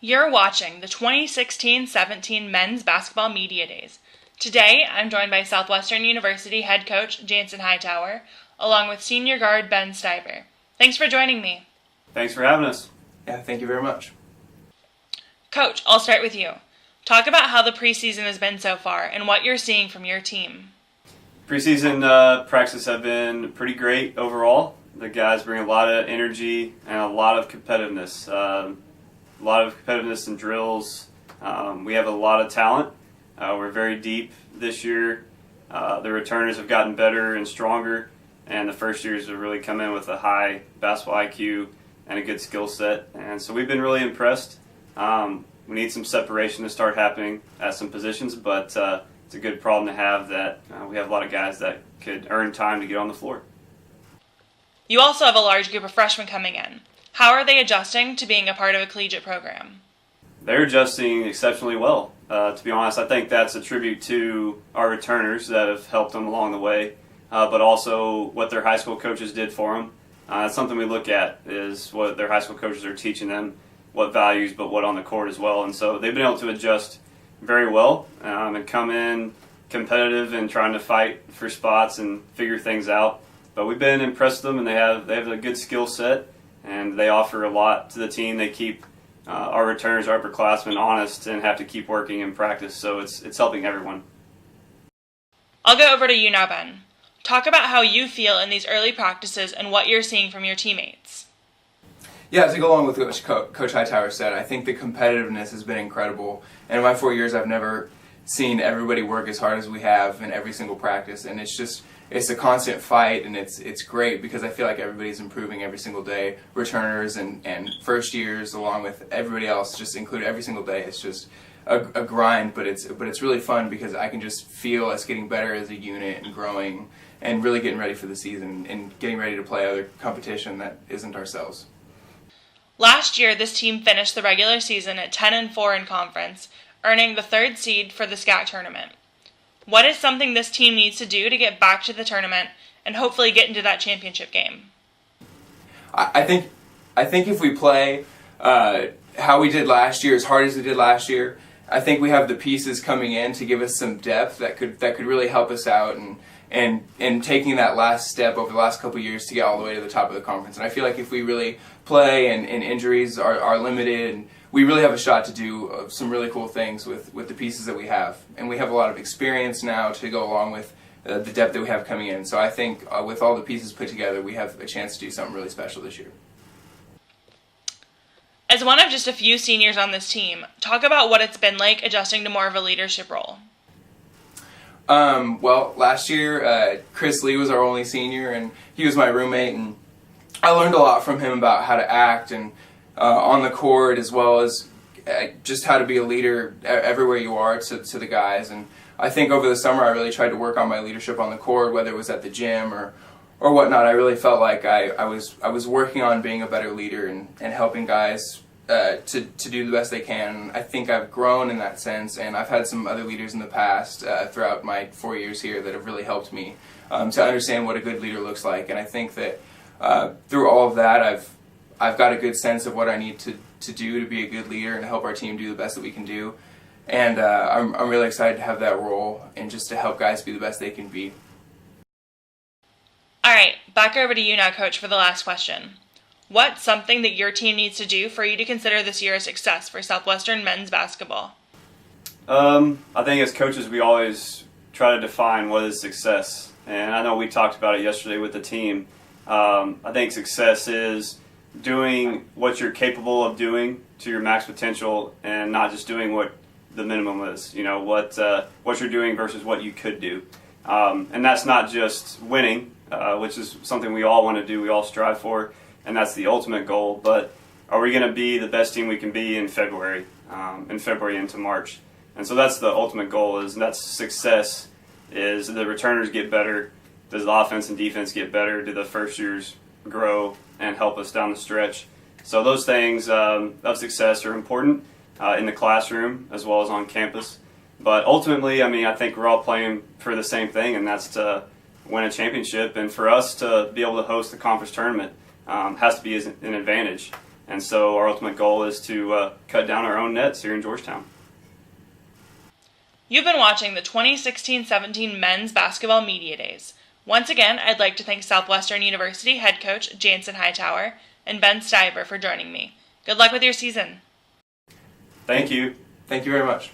You're watching the 2016-17 Men's Basketball Media Days. Today, I'm joined by Southwestern University head coach Jansen Hightower, along with senior guard Ben Stiver. Thanks for joining me. Thanks for having us. Yeah, thank you very much. Coach, I'll start with you. Talk about how the preseason has been so far and what you're seeing from your team. Preseason practices have been pretty great overall. The guys bring a lot of energy and a lot of competitiveness. A lot of competitiveness in drills. We have a lot of talent. We're very deep this year. The returners have gotten better and stronger, and the first years have really come in with a high basketball IQ and a good skill set. And so we've been really impressed. We need some separation to start happening at some positions, but it's a good problem to have that we have a lot of guys that could earn time to get on the floor. You also have a large group of freshmen coming in. How are they adjusting to being a part of a collegiate program? They're adjusting exceptionally well. To be honest, I think that's a tribute to our returners that have helped them along the way, but also what their high school coaches did for them. That's something we look at, is what their high school coaches are teaching them, what values, but what on the court as well. And so they've been able to adjust very well and come in competitive and trying to fight for spots and figure things out. But we've been impressed with them, and they have a good skill set, and they offer a lot to the team. They keep our returners, our upperclassmen, honest and have to keep working in practice. So it's helping everyone. I'll go over to you now, Ben. Talk about how you feel in these early practices and what you're seeing from your teammates. Yeah, to go along with what Coach Hightower said, I think the competitiveness has been incredible. And in my 4 years, I've never seen everybody work as hard as we have in every single practice. And it's a constant fight, and it's great because I feel like everybody's improving every single day. Returners and first years, along with everybody else, just included every single day. It's just a grind, but it's really fun because I can just feel us getting better as a unit and growing and really getting ready for the season and getting ready to play other competition that isn't ourselves. Last year, this team finished the regular season at 10-4 in conference, earning the third seed for the SCAC tournament. What is something this team needs to do to get back to the tournament and hopefully get into that championship game? I think if we play how we did last year, as hard as we did last year, I think we have the pieces coming in to give us some depth that could really help us out and taking that last step over the last couple of years to get all the way to the top of the conference. And I feel like if we really play and injuries are limited, and we really have a shot to do some really cool things with the pieces that we have. And we have a lot of experience now to go along with the depth that we have coming in. So I think with all the pieces put together, we have a chance to do something really special this year. As one of just a few seniors on this team, talk about what it's been like adjusting to more of a leadership role. Well, last year, Chris Lee was our only senior, and he was my roommate, and I learned a lot from him about how to act and on the court, as well as just how to be a leader everywhere you are to the guys. And I think over the summer I really tried to work on my leadership on the court, whether it was at the gym or whatnot. I really felt like I was working on being a better leader and helping guys to do the best they can. I think I've grown in that sense, and I've had some other leaders in the past throughout my 4 years here that have really helped me to understand what a good leader looks like. And I think that through all of that, I've got a good sense of what I need to do to be a good leader and help our team do the best that we can do. And I'm really excited to have that role and just to help guys be the best they can be. All right, back over to you now, Coach, for the last question. What's something that your team needs to do for you to consider this year a success for Southwestern men's basketball? I think as coaches we always try to define what is success. And I know we talked about it yesterday with the team. I think success is doing what you're capable of doing to your max potential and not just doing what the minimum is. You know, what you're doing versus what you could do. And that's not just winning, which is something we all want to do, we all strive for, and that's the ultimate goal. But are we going to be the best team we can be in February into March? And so that's the ultimate goal, is that's success, is the returners get better, does the offense and defense get better, do the first years grow and help us down the stretch. So those things of success are important in the classroom as well as on campus. But ultimately, I mean, I think we're all playing for the same thing, and that's to win a championship. And for us to be able to host the conference tournament has to be an advantage. And so our ultimate goal is to cut down our own nets here in Georgetown. You've been watching the 2016-17 Men's Basketball Media Days. Once again, I'd like to thank Southwestern University head coach Jansen Hightower and Ben Stiver for joining me. Good luck with your season. Thank you. Thank you very much.